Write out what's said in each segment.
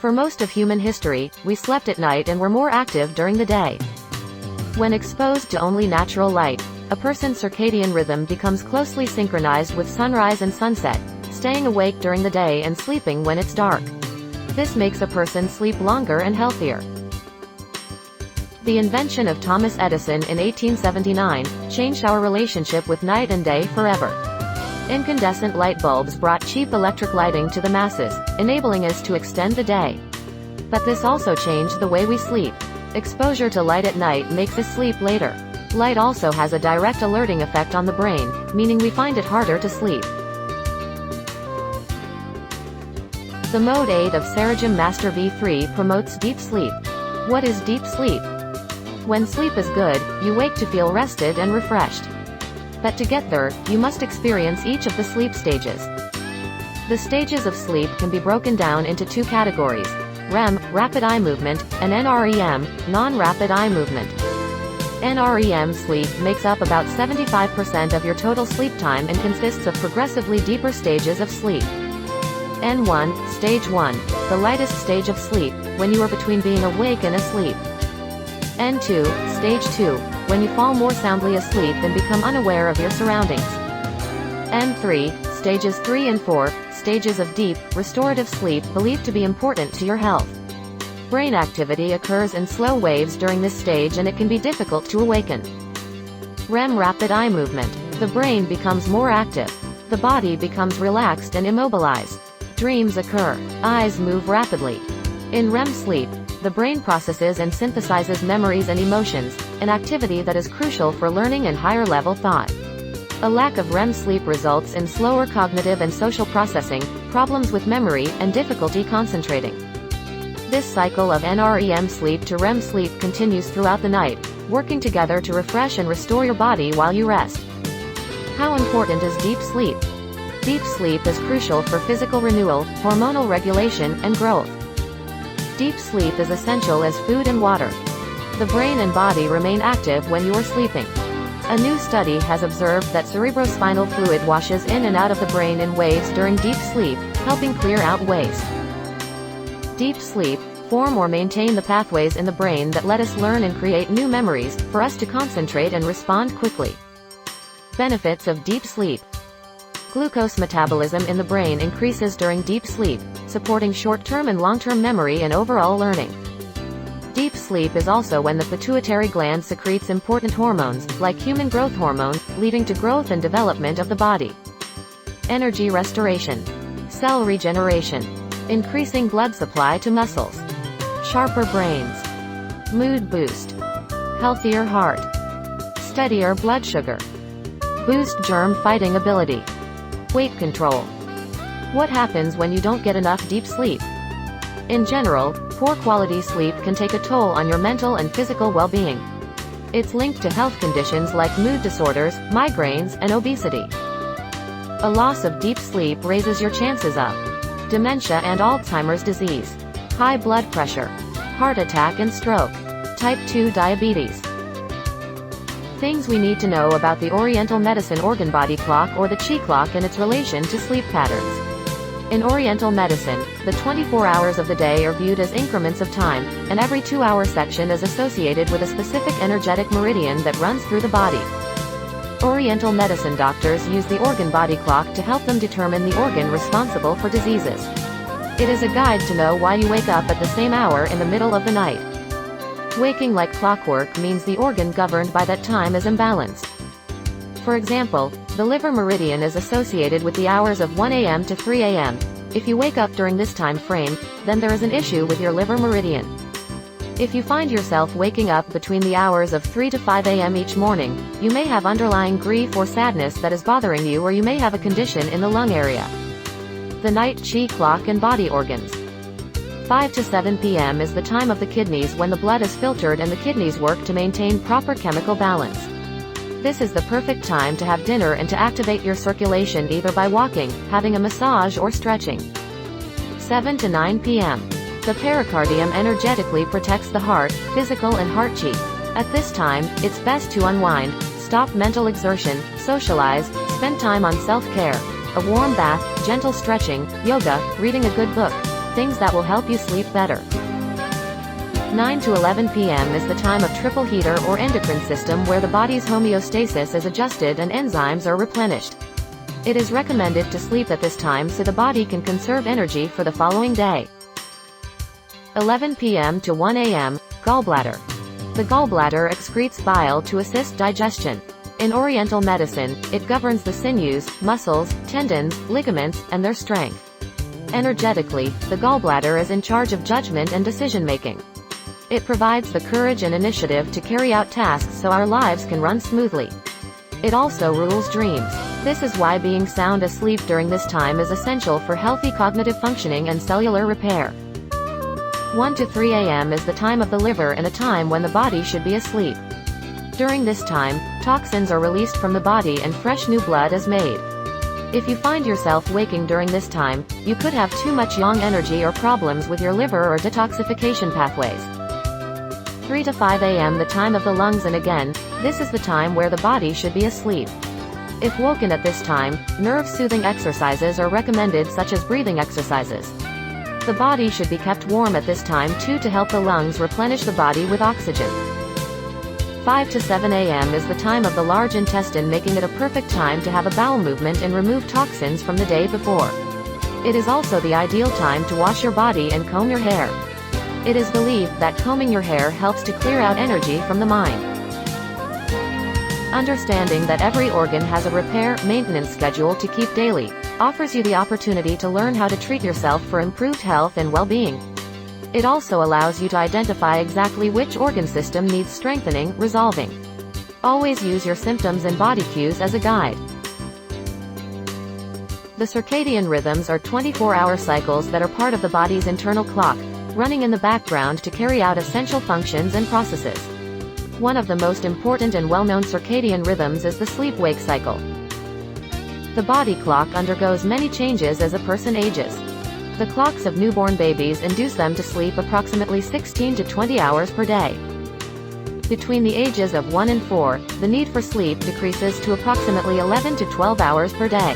For most of human history, we slept at night and were more active during the day. When exposed to only natural light, a person's circadian rhythm becomes closely synchronized with sunrise and sunset, staying awake during the day and sleeping when it's dark. This makes a person sleep longer and healthier. The invention of Thomas Edison in 1879 changed our relationship with night and day forever. Incandescent light bulbs brought cheap electric lighting to the masses, enabling us to extend the day. But this also changed the way we sleep. Exposure to light at night makes us sleep later. Light also has a direct alerting effect on the brain, meaning we find it harder to sleep. The Mode 8 of Ceragem Master V3 promotes deep sleep. What is deep sleep? When sleep is good, you wake to feel rested and refreshed. But to get there, you must experience each of the sleep stages. The stages of sleep can be broken down into two categories: REM, rapid eye movement, and NREM, non-rapid eye movement. NREM sleep makes up about 75% of your total sleep time and consists of progressively deeper stages of sleep. N1, Stage 1, the lightest stage of sleep, when you are between being awake and asleep. N2, Stage 2, when you fall more soundly asleep and become unaware of your surroundings. N3, Stages 3 and 4, stages of deep, restorative sleep believed to be important to your health. Brain activity occurs in slow waves during this stage and it can be difficult to awaken. REM, rapid eye movement. The brain becomes more active. The body becomes relaxed and immobilized. Dreams occur. Eyes move rapidly. In REM sleep, the brain processes and synthesizes memories and emotions, an activity that is crucial for learning and higher-level thought. A lack of REM sleep results in slower cognitive and social processing, problems with memory, and difficulty concentrating. This cycle of NREM sleep to REM sleep continues throughout the night, working together to refresh and restore your body while you rest. How important is deep sleep? Deep sleep is crucial for physical renewal, hormonal regulation, and growth. Deep sleep is essential as food and water. The brain and body remain active when you are sleeping. A new study has observed that cerebrospinal fluid washes in and out of the brain in waves during deep sleep, helping clear out waste. Deep sleep form or maintain the pathways in the brain that let us learn and create new memories, for us to concentrate and respond quickly. Benefits of deep sleep. Glucose metabolism in the brain increases during deep sleep, supporting short-term and long-term memory and overall learning. Deep sleep is also when the pituitary gland secretes important hormones, like human growth hormone, leading to growth and development of the body. Energy restoration. Cell regeneration. Increasing blood supply to muscles. Sharper brains. Mood boost. Healthier heart. Steadier blood sugar. Boost germ-fighting ability. Weight control. What happens when you don't get enough deep sleep? In general, poor quality sleep can take a toll on your mental and physical well-being. It's linked to health conditions like mood disorders, migraines, and obesity. A loss of deep sleep raises your chances of dementia and Alzheimer's disease, high blood pressure, heart attack and stroke, type 2 diabetes. Things we need to know about the Oriental medicine organ body clock, or the Qi clock, and its relation to sleep patterns. In Oriental medicine, the 24 hours of the day are viewed as increments of time, and every 2-hour section is associated with a specific energetic meridian that runs through the body. Oriental medicine doctors use the organ body clock to help them determine the organ responsible for diseases. It is a guide to know why you wake up at the same hour in the middle of the night. Waking like clockwork means the organ governed by that time is imbalanced. For example, the liver meridian is associated with the hours of 1 a.m. to 3 a.m. If you wake up during this time frame, then there is an issue with your liver meridian. If you find yourself waking up between the hours of 3 to 5 a.m. each morning, you may have underlying grief or sadness that is bothering you, or you may have a condition in the lung area. The night Qi clock and body organs. 5 to 7 p.m. is the time of the kidneys, when the blood is filtered and the kidneys work to maintain proper chemical balance. This is the perfect time to have dinner and to activate your circulation, either by walking, having a massage, or stretching. 7 to 9 p.m. The pericardium energetically protects the heart, physical and heart qi. At this time, it's best to unwind, stop mental exertion, socialize, spend time on self-care, a warm bath, gentle stretching, yoga, reading a good book. things that will help you sleep better. 9 to 11 p.m. is the time of triple heater or endocrine system where the body's homeostasis is adjusted and enzymes are replenished. It is recommended to sleep at this time so the body can conserve energy for the following day. 11 p.m. to 1 a.m. Gallbladder. The gallbladder excretes bile to assist digestion. In Oriental medicine, it governs the sinews, muscles, tendons, ligaments, and their strength. Energetically, the gallbladder is in charge of judgment and decision-making. It provides the courage and initiative to carry out tasks so our lives can run smoothly. It also rules dreams. This is why being sound asleep during this time is essential for healthy cognitive functioning and cellular repair. 1 to 3 a.m. is the time of the liver and a time when the body should be asleep. During this time, toxins are released from the body and fresh new blood is made. If you find yourself waking during this time, you could have too much yang energy or problems with your liver or detoxification pathways. 3 to 5 a.m. the time of the lungs, and again, this is the time where the body should be asleep. If woken at this time, nerve-soothing exercises are recommended such as breathing exercises. The body should be kept warm at this time too to help the lungs replenish the body with oxygen. 5 to 7 a.m. is the time of the large intestine, making it a perfect time to have a bowel movement and remove toxins from the day before. It is also the ideal time to wash your body and comb your hair. It is believed that combing your hair helps to clear out energy from the mind. Understanding that every organ has a repair, maintenance schedule to keep daily, offers you the opportunity to learn how to treat yourself for improved health and well-being. It also allows you to identify exactly which organ system needs strengthening, resolving. Always use your symptoms and body cues as a guide. The circadian rhythms are 24-hour cycles that are part of the body's internal clock, running in the background to carry out essential functions and processes. One of the most important and well-known circadian rhythms is the sleep-wake cycle. The body clock undergoes many changes as a person ages. The clocks of newborn babies induce them to sleep approximately 16 to 20 hours per day. Between the ages of 1 and 4, the need for sleep decreases to approximately 11 to 12 hours per day.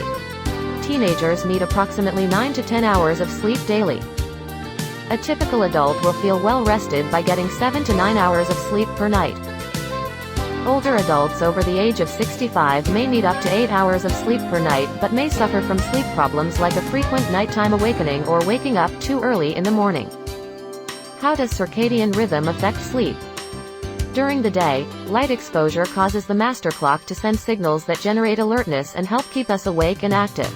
Teenagers need approximately 9 to 10 hours of sleep daily. A typical adult will feel well rested by getting 7 to 9 hours of sleep per night. Older adults over the age of 65 may need up to 8 hours of sleep per night but may suffer from sleep problems like a frequent nighttime awakening or waking up too early in the morning. How does circadian rhythm affect sleep? During the day, light exposure causes the master clock to send signals that generate alertness and help keep us awake and active.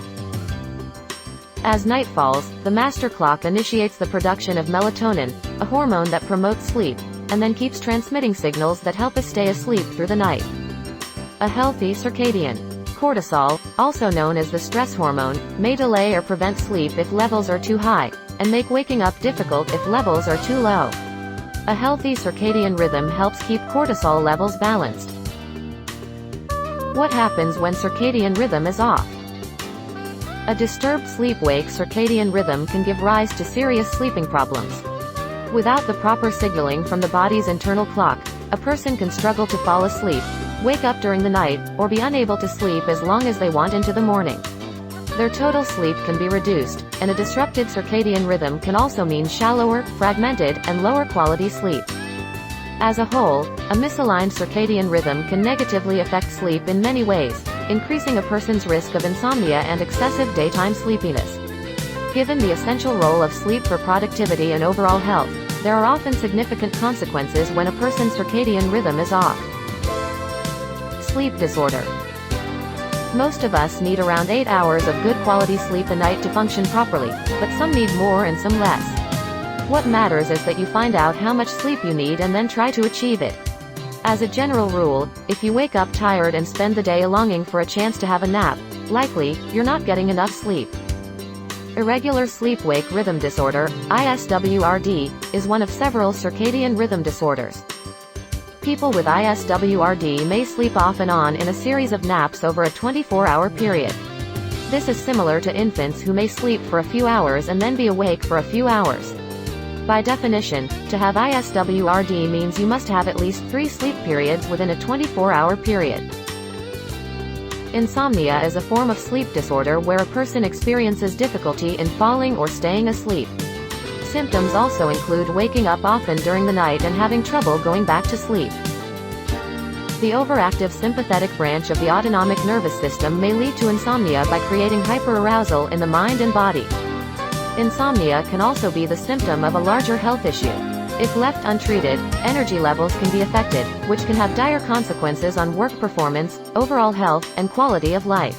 As night falls, the master clock initiates the production of melatonin, a hormone that promotes sleep, and then keeps transmitting signals that help us stay asleep through the night. A healthy circadian. Cortisol, also known as the stress hormone, may delay or prevent sleep if levels are too high, and make waking up difficult if levels are too low. A healthy circadian rhythm helps keep cortisol levels balanced. What happens when circadian rhythm is off? A disturbed sleep-wake circadian rhythm can give rise to serious sleeping problems. Without the proper signaling from the body's internal clock, a person can struggle to fall asleep, wake up during the night, or be unable to sleep as long as they want into the morning. Their total sleep can be reduced, and a disrupted circadian rhythm can also mean shallower, fragmented, and lower quality sleep. As a whole, a misaligned circadian rhythm can negatively affect sleep in many ways, increasing a person's risk of insomnia and excessive daytime sleepiness. Given the essential role of sleep for productivity and overall health, there are often significant consequences when a person's circadian rhythm is off. Sleep disorder. Most of us need around 8 hours of good quality sleep a night to function properly, but some need more and some less. What matters is that you find out how much sleep you need and then try to achieve it. As a general rule, if you wake up tired and spend the day longing for a chance to have a nap, likely, you're not getting enough sleep. Irregular sleep-wake rhythm disorder, ISWRD, is one of several circadian rhythm disorders. People with ISWRD may sleep off and on in a series of naps over a 24-hour period. This is similar to infants who may sleep for a few hours and then be awake for a few hours. By definition, to have ISWRD means you must have at least 3 sleep periods within a 24-hour period. Insomnia is a form of sleep disorder where a person experiences difficulty in falling or staying asleep. Symptoms also include waking up often during the night and having trouble going back to sleep. The overactive sympathetic branch of the autonomic nervous system may lead to insomnia by creating hyperarousal in the mind and body. Insomnia can also be the symptom of a larger health issue. If left untreated, energy levels can be affected, which can have dire consequences on work performance, overall health, and quality of life.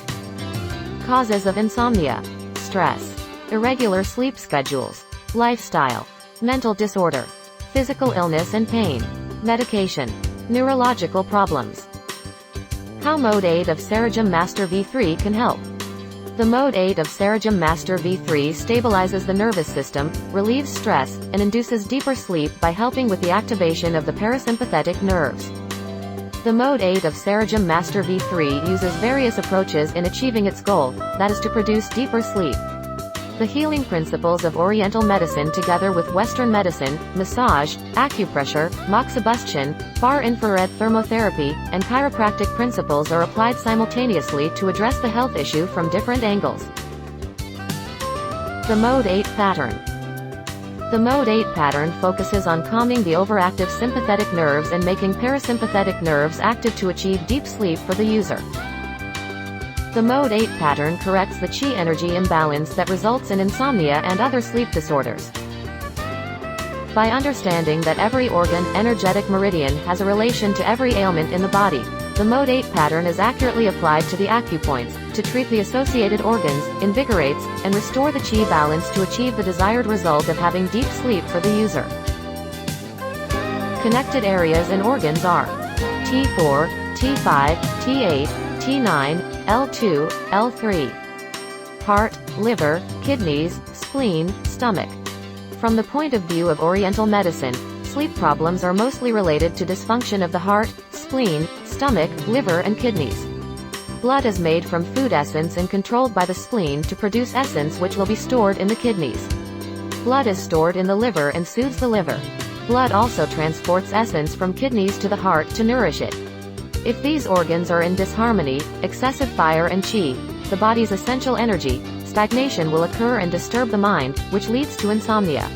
Causes of insomnia: stress, irregular sleep schedules, lifestyle, mental disorder, physical illness and pain, medication, neurological problems. How Mode 8 of Ceragem Master V3 can help. The Mode 8 of Ceragem Master V3 stabilizes the nervous system, relieves stress, and induces deeper sleep by helping with the activation of the parasympathetic nerves. The Mode 8 of Ceragem Master V3 uses various approaches in achieving its goal, that is to produce deeper sleep. The healing principles of Oriental medicine together with Western medicine, massage, acupressure, MOXIBUSTION, far-infrared thermotherapy, and chiropractic principles are applied simultaneously to address the health issue from different angles. The Mode 8 pattern. The Mode 8 pattern focuses on calming the overactive sympathetic nerves and making parasympathetic nerves active to achieve deep sleep for the user. The Mode 8 pattern corrects the Qi energy imbalance that results in insomnia and other sleep disorders. By understanding that every organ, energetic meridian, has a relation to every ailment in the body, the Mode 8 pattern is accurately applied to the acupoints, to treat the associated organs, invigorates, and restore the Qi balance to achieve the desired result of having deep sleep for the user. Connected areas and organs are T4, T5, T8, T9, L2, L3. Heart, liver, kidneys, spleen, stomach. From the point of view of Oriental medicine, sleep problems are mostly related to dysfunction of the heart, spleen, stomach, liver and kidneys. Blood is made from food essence and controlled by the spleen to produce essence which will be stored in the kidneys. Blood is stored in the liver and soothes the liver. Blood also transports essence from kidneys to the heart to nourish it. If these organs are in disharmony, excessive fire and qi, the body's essential energy, stagnation will occur and disturb the mind, which leads to insomnia.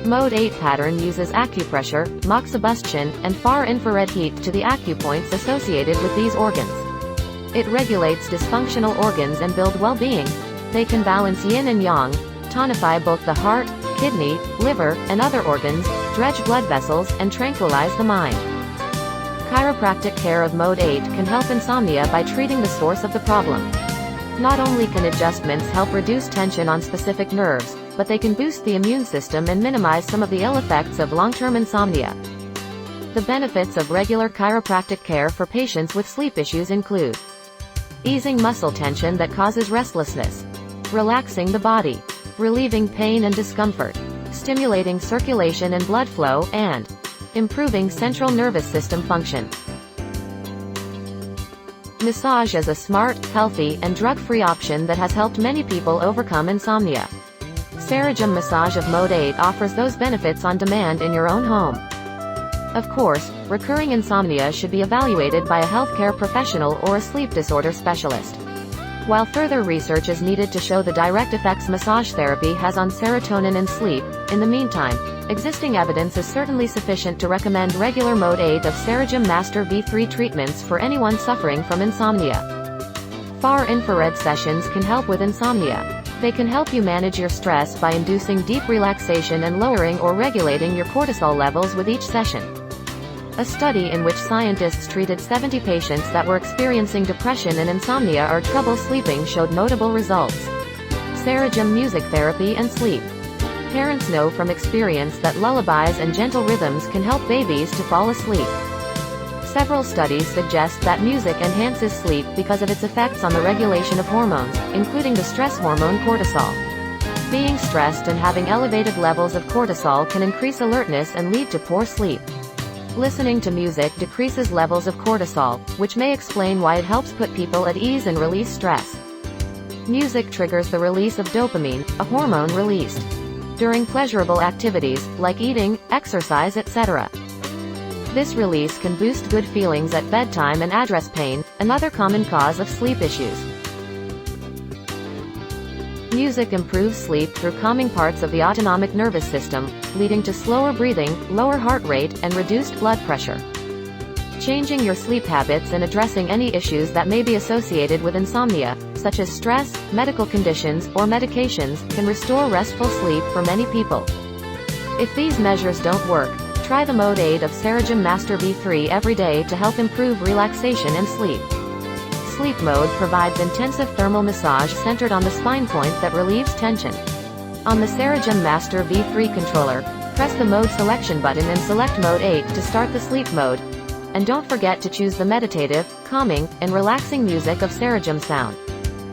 Mode 8 pattern uses acupressure, MOXIBUSTION, and far-infrared heat to the acupoints associated with these organs. It regulates dysfunctional organs and build well-being. They can balance yin and yang, tonify both the heart, kidney, liver, and other organs, dredge blood vessels, and tranquilize the mind. Chiropractic care of Mode 8 can help insomnia by treating the source of the problem. Not only can adjustments help reduce tension on specific nerves, but they can boost the immune system and minimize some of the ill effects of long-term insomnia. The benefits of regular chiropractic care for patients with sleep issues include easing muscle tension that causes restlessness, relaxing the body, relieving pain and discomfort, stimulating circulation and blood flow, and improving central nervous system function. Massage is a smart, healthy, and drug-free option that has helped many people overcome insomnia. Ceragem Massage of Mode 8 offers those benefits on demand in your own home. Of course, recurring insomnia should be evaluated by a healthcare professional or a sleep disorder specialist. While further research is needed to show the direct effects massage therapy has on serotonin and sleep, in the meantime, existing evidence is certainly sufficient to recommend regular Mode 8 of Ceragem Master V3 treatments for anyone suffering from insomnia. Far-infrared sessions can help with insomnia. They can help you manage your stress by inducing deep relaxation and lowering or regulating your cortisol levels with each session. A study in which scientists treated 70 patients that were experiencing depression and insomnia or trouble sleeping showed notable results. Ceragem music therapy and sleep. Parents know from experience that lullabies and gentle rhythms can help babies to fall asleep. Several studies suggest that music enhances sleep because of its effects on the regulation of hormones, including the stress hormone cortisol. Being stressed and having elevated levels of cortisol can increase alertness and lead to poor sleep. Listening to music decreases levels of cortisol, which may explain why it helps put people at ease and release stress. Music triggers the release of dopamine, a hormone released during pleasurable activities, like eating, exercise, etc. This release can boost good feelings at bedtime and address pain, another common cause of sleep issues. Music improves sleep through calming parts of the autonomic nervous system, leading to slower breathing, lower heart rate, and reduced blood pressure. Changing your sleep habits and addressing any issues that may be associated with insomnia, such as stress, medical conditions, or medications, can restore restful sleep for many people. If these measures don't work, try the mode 8 of Ceragem Master V3 every day to help improve relaxation and sleep. Sleep mode provides intensive thermal massage centered on the spine point that relieves tension. On the Ceragem Master V3 controller, press the mode selection button and select mode 8 to start the sleep mode. And don't forget to choose the meditative, calming, and relaxing music of Ceragem sound.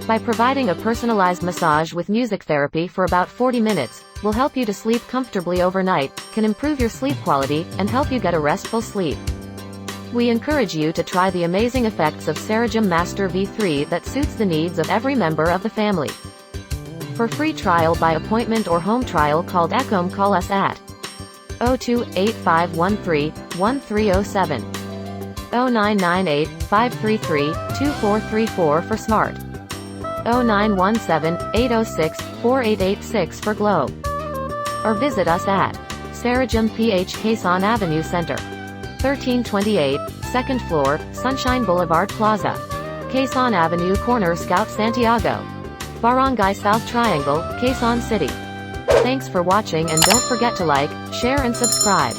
By providing a personalized massage with music therapy for about 40 minutes, will help you to sleep comfortably overnight, can improve your sleep quality, and help you get a restful sleep. We encourage you to try the amazing effects of Ceragem Master V3 that suits the needs of every member of the family. For free trial by appointment or home trial called ECOM, call us at 02-8513-1307. 0998-533-2434 for Smart. 0917-806-4886 for Glow. Or visit us at Ceragem PH Quezon Avenue Center, 1328, 2nd floor, Sunshine Boulevard Plaza, Quezon Avenue Corner, Scout, Santiago, Barangay South Triangle, Quezon City. Thanks for watching, and don't forget to like, share and subscribe.